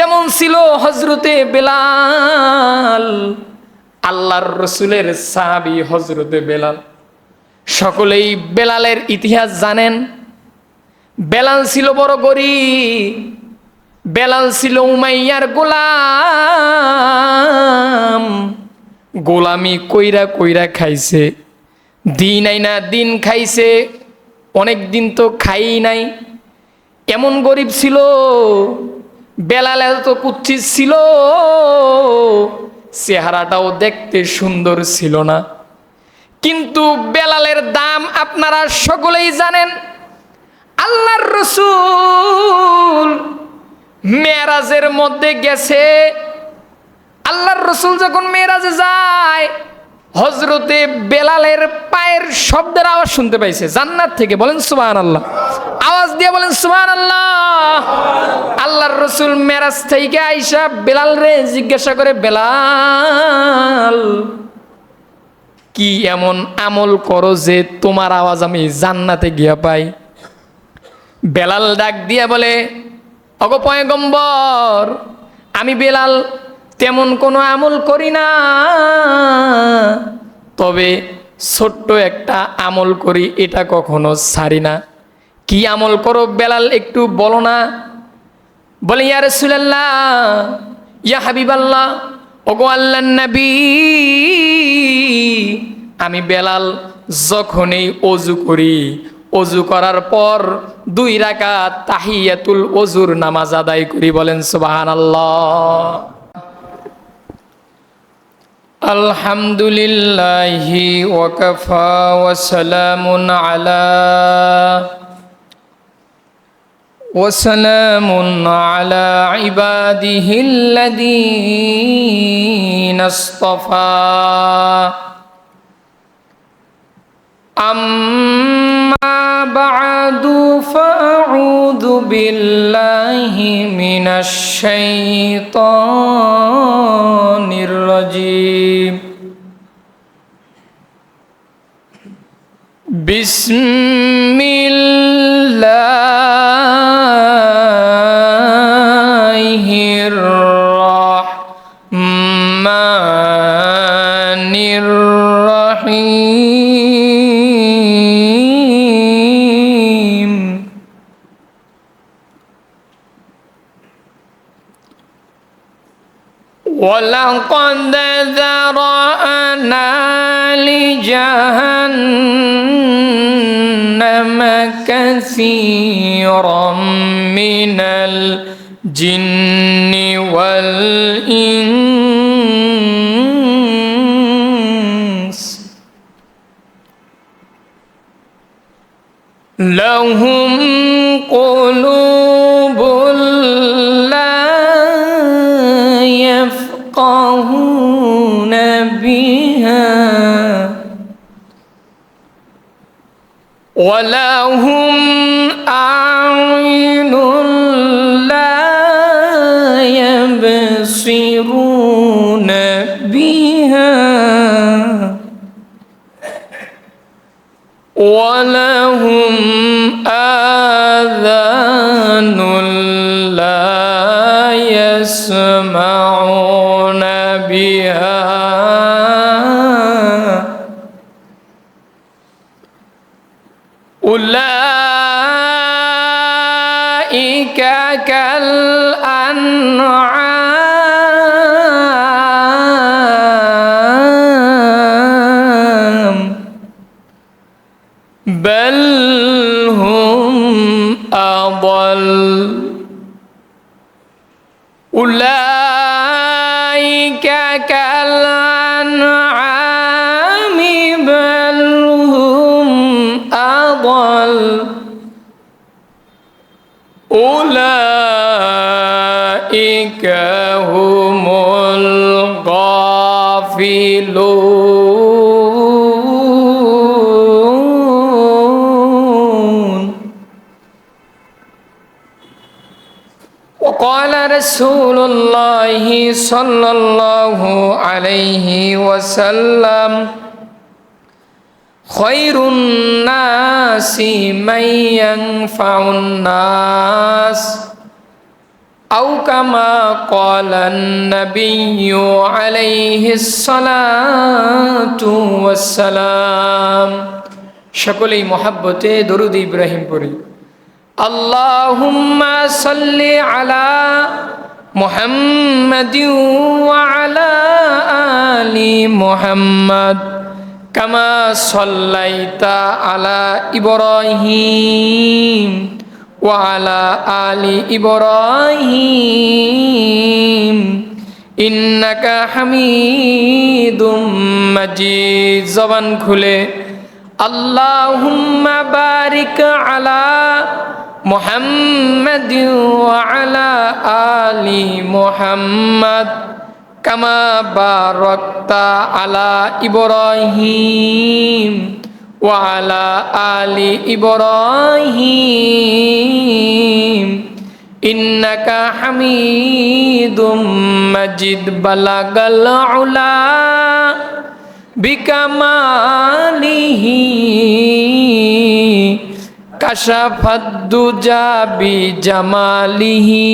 যেমন ছিল হযরতে বেলাল, আল্লাহর রসুলের সাহাবী হযরতে বেলাল। সকলেই বেলালের ইতিহাস জানেন। বেলাল ছিল বড় গরীব, বেলাল ছিল উমাইয়ার গোলাম। গোলামি কইরা কইরা খাইছে, দিন আইনা দিন খাইছে, অনেক দিন তো খাই নাই। এমন গরিব ছিল। বেলাল এত কুৎসিত ছিল, চেহারাটাও দেখতে সুন্দর ছিল না। কিন্তু বেলালের দাম আপনারা সকলেই জানেন। আল্লাহর রসুল মেরাজের মধ্যে গেছে। আল্লাহর রসুল যখন মেরাজে যায়, হযরতে বেলালের পায়ের শব্দের আওয়াজ শুনতে পাইছে জান্নাত থেকে। বলেন সুবহানাল্লাহ, আওয়াজ দিয়ে বলেন সুবহানাল্লাহ। আল্লাহর রসুল মেরাজ থেকে আইসা বেলাল রে জিজ্ঞাসা করে, বেলাল কি এমন আমল করো যে তোমার আওয়াজ আমি জান্নাতে গিয়া পাই? বেলাল ডাক দিয়া বলে, ওগো পয়গম্বর, আমি বেলাল তেমন কোনো আমল করি না, তবে ছোট্ট একটা আমল করি, এটা কখনো ছাড়ি না। কি আমল করো বেলাল একটু বলো না? বলে, ইয়া রাসূলুল্লাহ, ইয়া হাবিবাল্লাহ, ওগো আল্লাহর নবী, আমি বেলাল যখনই ওযু করি, ওযু করার পর 2 রাকাত তাহিয়াতুল ওযুর নামাজ আদায় করি। বলেন সুবহানাল্লাহ। আলহামদুলিল্লাহি ওয়া কাফা ওয়া সালামুন আলা ইবাদিহিল্লাযীনা ইসতাফা। আম্মা বা'দু ফাআউযু বিল্লাহি মিনাশ শাইতানির রাজীম। বিসমিল্লাহির রাহমানির রাহিম। ওয়ালাকাদ যারা'না লিজাহান্নামা কাসীরাম মিনাল জিন্নি ওয়াল ইনস লাহুম কুলুবুল লা ইয়াফকাহুনা বিহা ওয়া লাহুম আ'য়ুনুন লা ইয়াবসিরুনা বিহা ওয়া লাহুম আযানুন লা ইয়াসমাউনা বিহা উলাইকা কাল আনআম বাল হুম আদাল। উলাইকা কাল আনআমি বাল হুম আদাল। উলাইকা হুমুল গাফিলুন। وقال رسول الله صلى الله عليه وسلم خير الناس من ينفع الناس আও কামা ক্বালান নাবিয়্যু আলাইহিস সালাতু ওয়াস সালাম। সকলেই মহাব্বতে দরুদ ইব্রাহিম পড়ি। আল্লাহুম্মা সাল্লি আলা মুহাম্মাদিন ওয়া আলা আলি মুহাম্মাদ কামা সাল্লাইতা আলা ইব্রাহিম ওয়া আলা আলি ইব্রাহিম ইন্নাকা হামিদুম মাজিদ। জবান খুলে আল্লাহুম্মা বারিক আলা মুহাম্মাদিন ওয়া আলা আলি মুহাম্মাদ কামা বারাকতা আলা ইব্রাহিম ওয়া আলা আলি ইব্রাহিম ইন্নাকা হামিদুম মাজিদ। বালাগাল উলা বিকামালিহি কাশাফাদ দুজা বিজামালিহি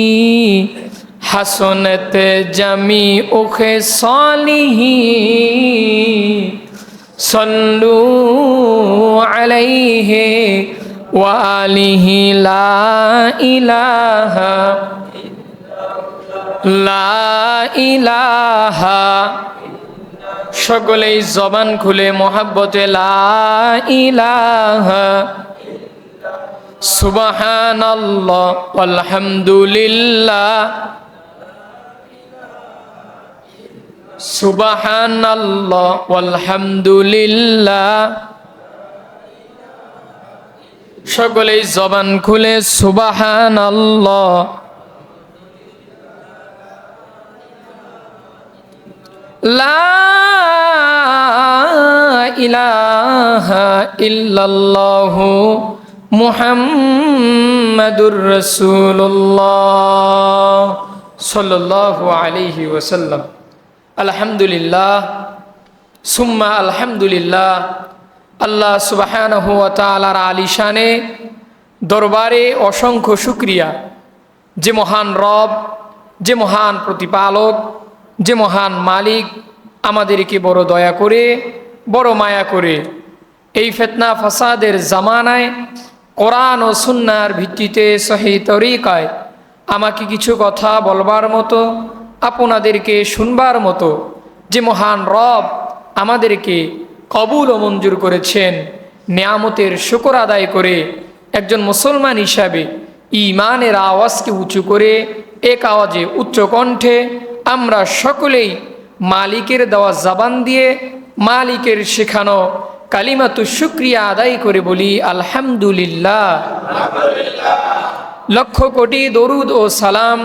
হাসনাত জামিউ খিসালিহি সাল্লু আলাইহি ওয়া আলিহি লা ইলাহা সকলেই জবান খুলে মোহাব্বতে লা ইলাহা সুবহানাল্লাহ আলহামদুলিল্লাহ সুবহানাল্লাহ আলহামদুলিল্লাহ। সকলেই জবান খুলে সুবহানাল্লাহ লা ইলাহা ইল্লাল্লাহু মুহাম্মাদুর রাসূলুল্লাহ সাল্লাল্লাহু আলাইহি ওয়াসাল্লাম। আলহামদুলিল্লাহ সুম্মা আলহামদুলিল্লাহ। আল্লাহ সুবহানাহু ওয়া তাআলার আলিশানে দরবারে অসংখ্য শুকরিয়া, যে মহান রব, যে মহান প্রতিপালক, যে মহান মালিক আমাদেরকে বড় দয়া করে, বড় মায়া করে এই ফিতনা ফাসাদের জামানায় কোরআন ও সুন্নাহর ভিত্তিতে সহি তরিকায় আমাকে কিছু কথা বলবার মতো, আপনাদেরকে শুনবার মতো যে মহান রব আমাদেরকে কবুল ও মঞ্জুর করেছেন, নিয়ামতের শুকর আদায় করে একজন মুসলমান হিসাবে ঈমানের আওয়াজকে উঁচু করে এক আওয়াজে উচ্চ কণ্ঠে আমরা সকলেই মালিকের দেওয়া জবান দিয়ে মালিকের শেখানো কালিমাতু শুকরিয়া আদায় করে বলি আলহামদুলিল্লাহ। লক্ষ কোটি দরুদ ও সালাম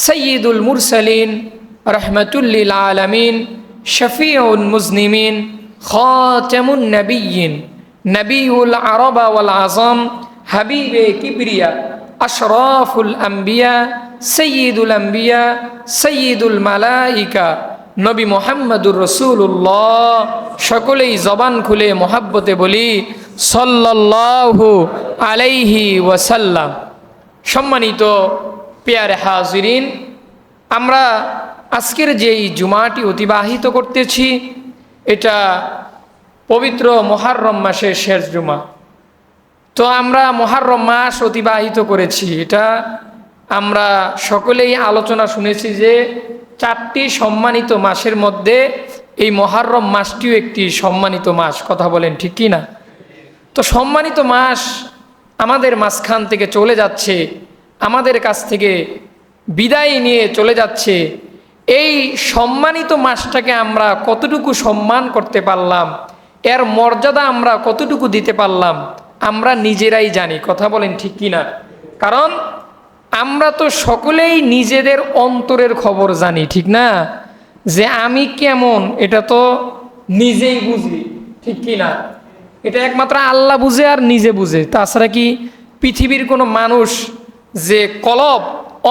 সৈয়দুল মুরসালিন রহমতুল লিল আলামিন শফিউল মুজনিমিন খাতামুন নবিয়্যিন নবিউল আরব ওয়াল আজম হাবিবে কিবরিয়া আশরাফুল আম্বিয়া সৈয়দুল আম্বিয়া সৈয়দুল মালাইকা নবী মুহাম্মদুর রাসূলুল্লাহ। সকলেই জবান খুলে মোহাব্বতে বলি সাল্লাল্লাহু আলাইহি ওয়াসাল্লাম। সম্মানিত পেয়ারে হাজিরিন, আমরা আজকের যেই জুমাটি অতিবাহিত করতেছি এটা পবিত্র মুহররম মাসের শেষ জুমা। তো আমরা মুহররম মাস অতিবাহিত করেছি, এটা আমরা সকলেই আলোচনা শুনেছি যে 4টি সম্মানিত মাসের মধ্যে এই মুহররম মাসটিও একটি সম্মানিত মাস। কথা বলেন ঠিক কি না? তো সম্মানিত মাস আমাদের মাঝখান থেকে চলে যাচ্ছে, আমাদের কাছ থেকে বিদায় নিয়ে চলে যাচ্ছে। এই সম্মানিত মাসটাকে আমরা কতটুকু সম্মান করতে পারলাম, এর মর্যাদা আমরা কতটুকু দিতে পারলাম, আমরা নিজেরাই জানি। কথা বলেন ঠিক কি না? কারণ আমরা তো সকলেই নিজেদের অন্তরের খবর জানি, ঠিক না? যে আমি কেমন এটা তো নিজেই বুঝি, ঠিক কি না? এটা একমাত্র আল্লাহ বুঝে আর নিজে বুঝে। তাছাড়া কি পৃথিবীর কোনো মানুষ যে কলব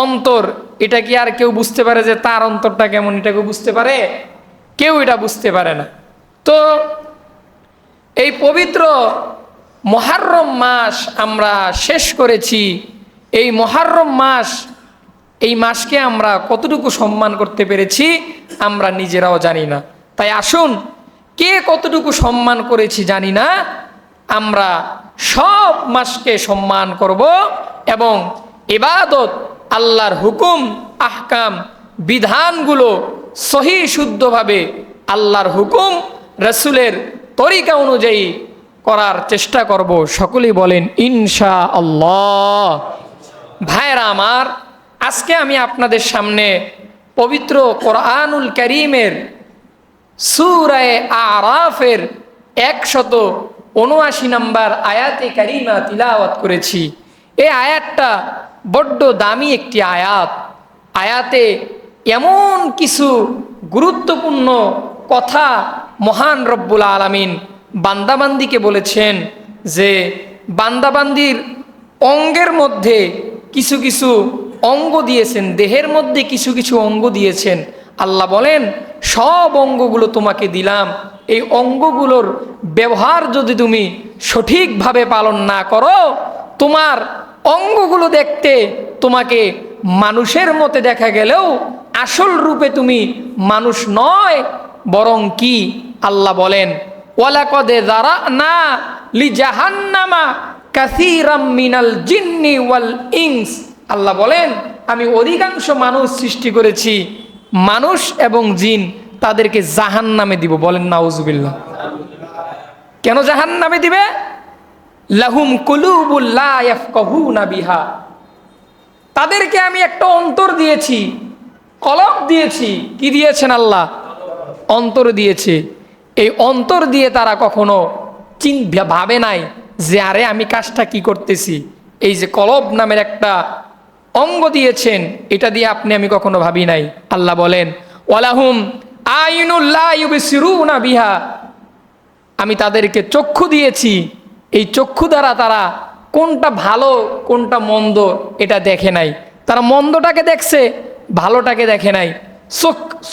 অন্তর, এটা কি আর কেউ বুঝতে পারে যে তার অন্তরটা কেমন? এটা কেউ বুঝতে পারে? কেউ এটা বুঝতে পারে না। তো এই পবিত্র মুহররম মাস আমরা শেষ করেছি। এই মুহররম মাস এই মাসকে আমরা কতটুকু সম্মান করতে পেরেছি আমরা নিজেরাও জানি না। তাই আসুন, কে কতটুকু সম্মান করেছি জানি না, আমরা সব মাসকে সম্মান করব এবং ইবাদত, আল্লাহর হুকুম আহকাম বিধানগুলো সহি শুদ্ধভাবে আল্লাহর হুকুম রাসূলের তরিকা অনুযায়ী করার চেষ্টা করব। সকলেই বলেন ইনশাআল্লাহ। ভাইরা আমার, আজকে আমি আপনাদের সামনে পবিত্র কোরআনুল কারীমের সূরা আরাফের 179 নম্বর আয়াতে কারিমা তিলাওয়াত করেছি। এই আয়াতটা বড্ড দামি একটি আয়াত। আয়াতে এমন কিছু গুরুত্বপূর্ণ কথা মহান রব্বুল আলামিন বান্দাবান্দিকে বলেছেন যে বান্দাবান্দির অঙ্গের মধ্যে কিছু কিছু অঙ্গ দিয়েছেন, দেহের মধ্যে কিছু কিছু অঙ্গ দিয়েছেন। আল্লাহ বলেন সব অঙ্গগুলো তোমাকে দিলাম, এই অঙ্গগুলোর ব্যবহার যদি তুমি সঠিকভাবে পালন না করো, তোমার অঙ্গগুলো দেখতে তোমাকে মানুষের মতে দেখা গেলেও আসল রূপে তুমি মানুষ নয়, বরং কি আল্লাহ বলেন ওয়ালাকাদ যারানা লিজাহান্নামা কাসীরাম মিনাল জিন্নি ওয়াল ইনস। আল্লাহ বলেন আমি অধিকাংশ মানুষ সৃষ্টি করেছি, মানুষ এবং জিন, তাদেরকে জাহান্নামে দিব। বলেন নাউজুবিল্লাহ। কেন জাহান্নামে দিবে? লাহুম কুলুবুল লা ইয়াফকাহুনা বিহা, তাদেরকে আমি একটা অন্তর দিয়েছি, কলব দিয়েছি। কি দিয়েছেন আল্লাহ? অন্তর দিয়েছে। এই অন্তর দিয়ে তারা কখনো ভাবে নাই যে আরে আমি কাজটা কি করতেছি। এই যে কলব নামের একটা অঙ্গ দিয়েছেন, এটা দিয়ে আপনি আমি কখনো ভাবি নাই। আল্লাহ বলেন ওয়ালাহুম আইনুল লা ইউবসিরুনা বিহা, আমি তাদেরকে চক্ষু দিয়েছি, এই চক্ষু দ্বারা তারা কোনটা ভালো কোনটা মন্দ এটা দেখে নাই। তারা মন্দটাকে দেখছে, ভালোটাকে দেখে নাই।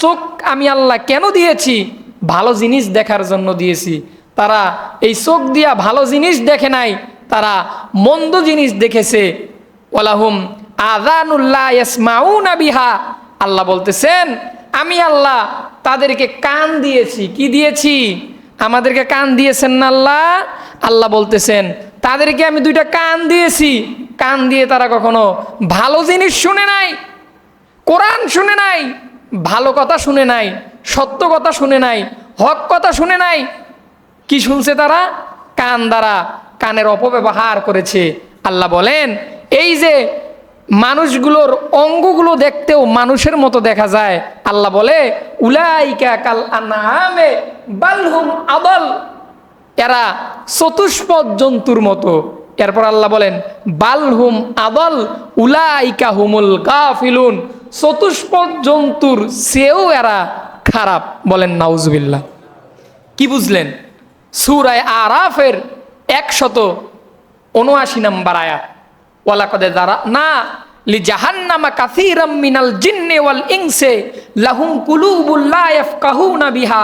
চোখ আমি আল্লাহ কেন দিয়েছি? ভালো জিনিস দেখার জন্য দিয়েছি। তারা এই চোখ দিয়া ভালো জিনিস দেখে নাই, তারা মন্দ জিনিস দেখেছে। ওয়ালাহুম আযানুল লা ইয়াসমাউনা বিহা, আল্লাহ বলতেছেন আমি আল্লাহ তাদেরকে কান দিয়েছি। কি দিয়েছি? আমাদেরকে কান দিয়েছেন না আল্লাহ? আল্লাহ বলতেছেন তাদেরকে আমি দুইটা কান দিয়েছি। কান দিয়ে তারা কখনো ভালো জিনিস শুনে নাই, কোরআন শুনে নাই, ভালো কথা শুনে নাই, সত্য কথা শুনে নাই, হক কথা শুনে নাই। কি শুনছে তারা? কান দ্বারা কানের অপব্যবহার করেছে। আল্লাহ বলেন এই যে মানুষগুলোর অঙ্গগুলো দেখতেও মানুষের মতো দেখা যায়। আল্লাহ বলে উলাইকা কাল আনআমে বালহুম আদল, এরা চতুষ্পদ জন্তুর মতো। এরপর আল্লাহ বলেন বালহুম আদল উলাইকা হুমুল গাফিলুন, চতুষ্পদ জন্তুর চেয়েও এরা খারাপ। বলেন নাউজুবিল্লাহ। কি বুঝলেন? সূরা আরাফের 179 নম্বর আয়াত, ওয়ালাকাদ যারানা লিজাহান্নামা কাসীরাম মিনাল জিন্নি ওয়াল ইনসি লাহুম কুলুবুল লা ইয়াফকাহুনা বিহা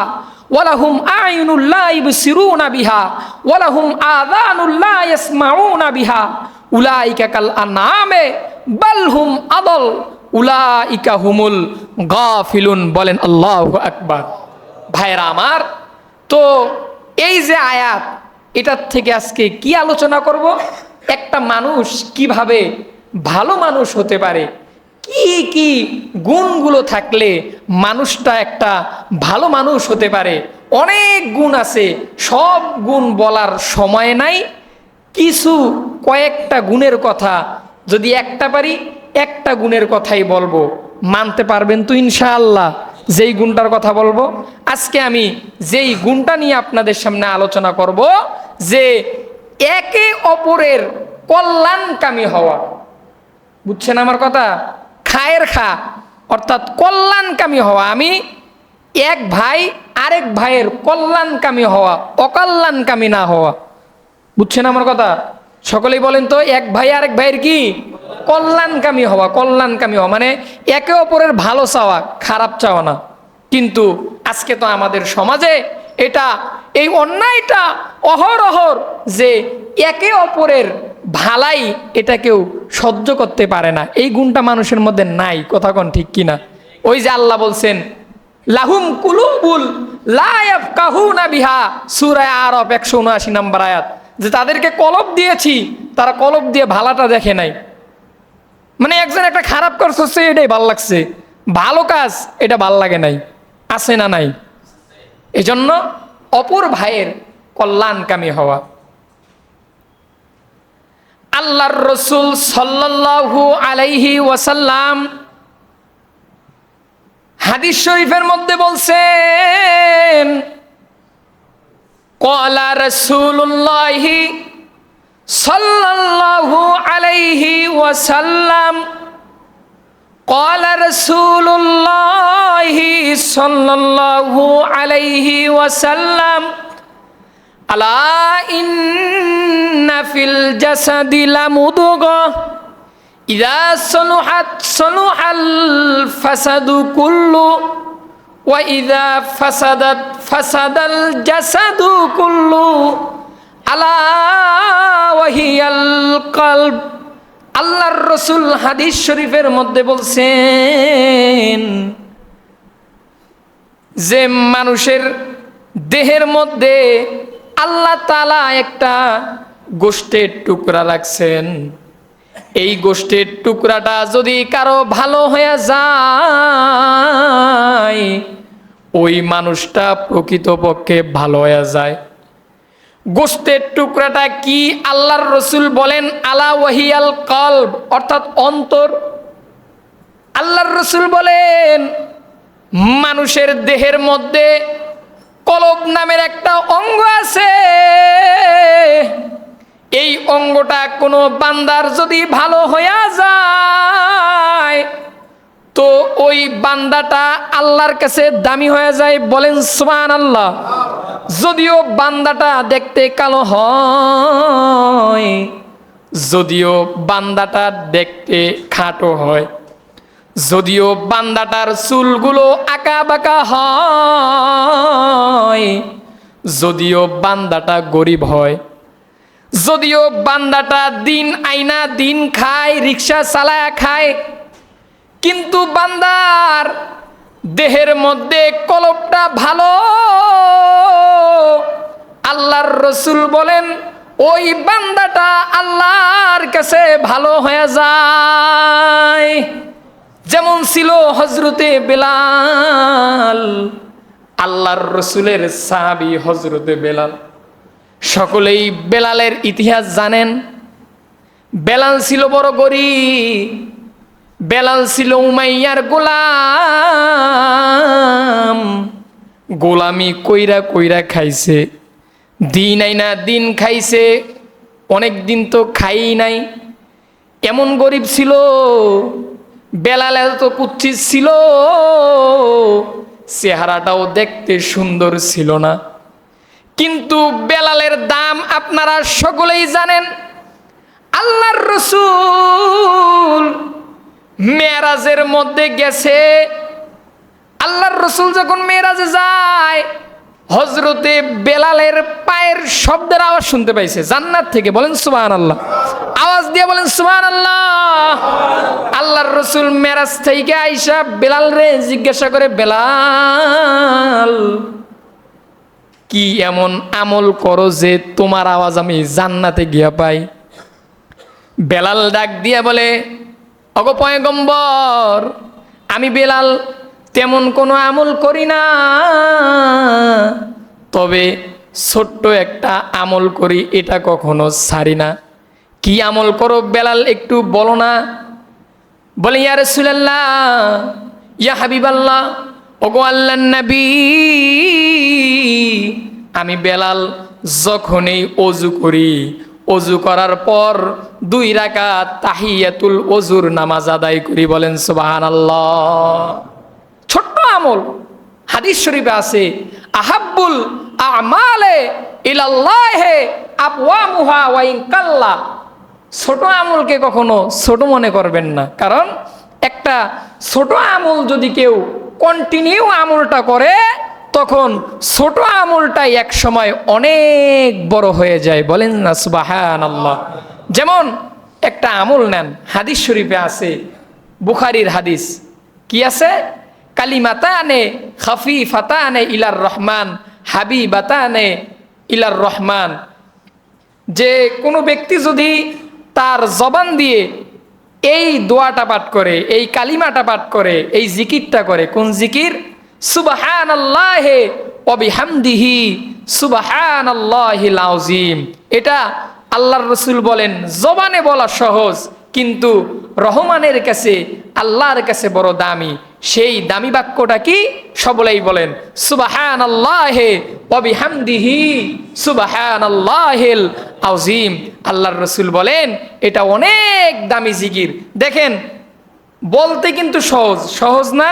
ওয়ালাহুম আ'য়ুনুল লা ইবসিরুনা বিহা ওয়ালাহুম আযানুল লা ইয়াসমাউনা বিহা উলাইকা কাল আনআমে বালহুম আদল উলাইকা হুমুল গাফিলুন। বলেন আল্লাহু আকবার। ভাইরা আমার, তো এই যে আয়াত, এটার থেকে আজকে কি আলোচনা করব? একটা মানুষ কিভাবে ভালো মানুষ হতে পারে, কি কি গুণগুলো থাকলে মানুষটা একটা ভালো মানুষ হতে পারে। অনেক গুণ আছে, সব গুণ বলার সময় নাই। কিছু কয়েকটা গুণের কথা যদি একটা পারি, একটা গুণের কথাই বলবো। মানতে পারবেন তো ইনশাআল্লাহ? যেই গুণটার কথা বলবো আজকে, আমি যেই গুণটা নিয়ে আপনাদের সামনে আলোচনা করব, যে একে অপরের কল্যাণকামী হওয়া। বুঝছেন আমার কথা? খায়ের খা, অর্থাৎ কল্যাণকামী হওয়া। আমি এক ভাই আরেক ভাইয়ের কল্যাণকামী হওয়া, অকল্যাণকামী না হওয়া। বুঝছেন আমার কথা? সকলেই বলেন তো, এক ভাই আরেক ভাইয়ের কি? কল্যাণকামী হওয়া। কল্যাণকামী হওয়া মানে একে অপরের ভালো চাওয়া, খারাপ চাওয়া না। কিন্তু আজকে তো আমাদের সমাজে এটা, এই অন্যায়টা অহরহর, যে একে অপরের ভালাই এটা কেউ সহ্য করতে পারে না, এই গুণটা মানুষের মধ্যে নাই। কথা কোন ঠিক কিনা? ওই যে আল্লাহ বলছেন লাহুম কুলুবুল লা ইয়াফকাহুনা বিহা, সূরা আরাফ 179 নম্বর আয়াত, যে তাদেরকে কলব দিয়েছি, তারা কলব দিয়ে ভালাটা দেখে নাই। মানে একজন একটা খারাপ কাজ করছে এটাই ভাল লাগছে, ভালো কাজ এটা ভাল লাগে নাই। আছে না নাই? এজন্য অপর ভাইয়ের কল্যাণকামী হওয়া। আল্লাহর রাসূল সাল্লাল্লাহু আলাইহি ওয়াসাল্লাম হাদিস শরীফের মধ্যে বলছেন ক্বালা রাসূলুল্লাহি সাল্লাল্লাহু আলাইহি ওয়াসাল্লাম ক্বালা রাসূলুল্লাহি সাল্লাল্লাহু আলাইহি ওয়াসাল্লাম আলা ইন্না ফিল জাসাদি লামুদগাহ ইযা সলুহাত সলুহাল ফাসাদু কুল্লু ওয়া ইযা ফাসাদাত ফাসাদাল জাসাদু কুল্লু আলা ওয়া হিয়াল কলব। আল্লাহর রাসূল হাদিস শরীফের মধ্যে বলছেন যে মানুষের দেহের মধ্যে আল্লাহ তাআলা একটা গোশতের টুকরা রাখছেন, এই গোশতের টুকরাটা যদি কারো ভালো হয়ে যায় ওই মানুষটা প্রকৃতপক্ষে ভালো হয়ে যায়। গোশতের টুকরাটা কি? আল্লাহর রাসূল বলেন আলা ওয়াহিয়াল কলব, অর্থাৎ অন্তর। আল্লাহর রাসূল বলেন মানুষের দেহের মধ্যে কলব নামের একটা অঙ্গ আছে, এই অঙ্গটা কোনো বান্দার যদি ভালো হয়ে যায় তো ওই বান্দাটা আল্লাহর কাছে দামি হয়ে যায়। বলেন সুবহানাল্লাহ। যদিও বান্দাটা দেখতে কালো হয়, যদিও বান্দাটা দেখতে খাটো হয়, যদিও বান্দাটার চুলগুলো আঁকা বাঁকা হয়, যদিও বান্দাটা গরিব হয়, যদিও বান্দাটা দিন আইনা দিন খায়, রিক্সা চালায় খায়, কিন্তু বান্দার দেহের মধ্যে কলবটা ভালো। আল্লাহর রাসূল বলেন ওই বান্দাটা আল্লাহর কাছে ভালো হয়ে যায়। যেমন ছিল হযরতে বেলাল, আল্লাহর রাসূলের সাহাবী হযরতে বেলাল। সকলেই বেলালের ইতিহাস জানেন। বেলাল ছিল বড় গরীব, বেলাল ছিল উমাইয়ার গোলাম, গোলামি কইরা কইরা খাইছে, দিন আইনা দিন খাইছে, অনেক দিন তো খাই নাই। এমন গরিব ছিল বেলাল, এত কুচ্ছিত ছিল, চেহারাটাও দেখতে সুন্দর ছিল না। কিন্তু বেলালের দাম আপনারা সকলেই জানেন। আল্লাহর রাসূল মেরাজের মধ্যে গেছে। আল্লাহর রাসূল যখন মেরাজে যায় হযরতে বেলালের পায়ের শব্দের আওয়াজ শুনতে পাইছে জান্নাত থেকে। বলেন সুবহানাল্লাহ, আওয়াজ দিয়ে বলেন সুবহানাল্লাহ। আল্লাহর রাসূল মেরাজ থেকে আইসা বেলাল রে জিজ্ঞাসা করে, বেলাল কি এমন আমল করো যে তোমার আওয়াজ আমি জান্নাতে গিয়া পাই? বেলাল ডাক দিয়া বলে, ওগো পয়গম্বর, আমি বেলাল তেমন কোনো আমল করি না, তবে ছোট্ট একটা আমল করি, এটা কখনো ছাড়ি না। কি আমল করো বেলাল একটু বলো না? বলে, ইয়া রাসূলুল্লাহ, ইয়া হাবিবাল্লাহ, ওগো আল্লাহর নবী, আমি বেলাল যখনই ওযু করি, ওযু করার পর 2 রাকাত তাহিয়াতুল ওযুর নামাজ আদায় করি। বলেন সুবহানাল্লাহ। ছোট্ট আমল, হাদিস শরীফে আছে আহাব্বুল আমালে ইলাল্লাহি আবওয়ামুহা ওয়া ইন কাল্লা। ছোট আমলকে কখনো ছোট মনে করবেন না, কারণ একটা ছোট আমল যদি কেউ কন্টিনিউ আমলটা করে তখন ছোট আমলটাই এক সময় অনেক বড় হয়ে যায়। বলেন না সুবহানাল্লাহ। যেমন একটা আমল নেন, হাদিস শরীফে আছে, বুখারীর হাদিস, কি আছে? কালিমাতানে খাফিফাতানে ইলার রহমান হাবিবাতানে ইলার রহমান। যে কোনো ব্যক্তি যদি তার জবান দিয়ে এই দোয়াটা পাঠ করে, এই কালিমাটা পাঠ করে, এই জিকিরটা করে, কোন জিকির? সুবহানাল্লাহি ওয়া বিহামদিহি সুবহানাল্লাহিল আযীম। এটা আল্লাহর রাসূল বলেন জবানে বলা সহজ, কিন্তু রহমানের কাছে, আল্লাহর কাছে বড় দামি। সেই দামি বাক্যটা কি? সবলেই বলেন সুবহানাল্লাহি ওয়া বিহামদিহি সুবহানাল্লাহিল আযীম। আল্লাহর রাসূল বলেন এটা অনেক দামি জিকির। দেখেন, বলতে কিন্তু সহজ, সহজ না,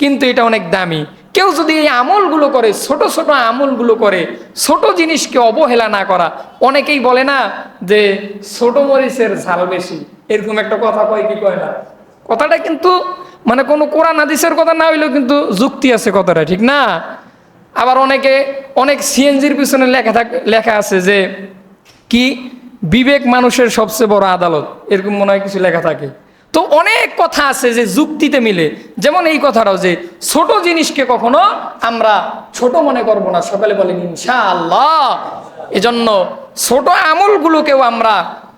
কিন্তু এটা অনেক দামি। কেউ যদি এই আমলগুলো করে, ছোট ছোট আমলগুলো করে, ছোট জিনিসকে অবহেলা না করা। অনেকেই বলে না যে ছোট মরিচের ঝাল বেশি, এরকম একটা কথা কয় কি কয় না? কথাটা কিন্তু মানে কোনো কোরআন হাদিসের কথা না হইলেও কিন্তু যুক্তি আছে কথাটা, ঠিক না? আবার অনেক সিএনজির পিছনে লেখা আছে যে কি বিবেক মানুষের সবচেয়ে বড় আদালত, এরকম মনে হয় কিছু লেখা থাকে। তো অনেক কথা আছে যে যুক্তিতে মিলে, যেমন এই কথাটাও যে ছোট জিনিসকে কখনো আমরা ছোট মনে করব না, সকালে বলেন ইনশাআল্লাহ। এজন্য ছোট আমলগুলোকেও আমরা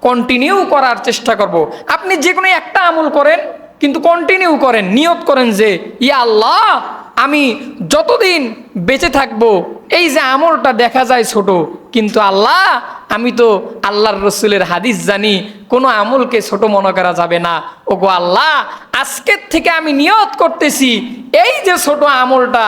কন্টিনিউ করার চেষ্টা করব। আপনি যে কোনো একটা আমল করেন, কিন্তু কন্টিনিউ করেন, নিয়ত করেন যে ইয়া আল্লাহ, আমি যতদিন বেঁচে থাকবো, এই যে আমলটা দেখা যায় ছোট, কিন্তু আল্লাহ আমি তো আল্লাহর রসুলের হাদিস জানি, কোনো আমলকে ছোট মনে করা যাবে না। ওগো আল্লাহ, আজকের থেকে আমি নিয়ত করতেছি এই যে ছোট আমলটা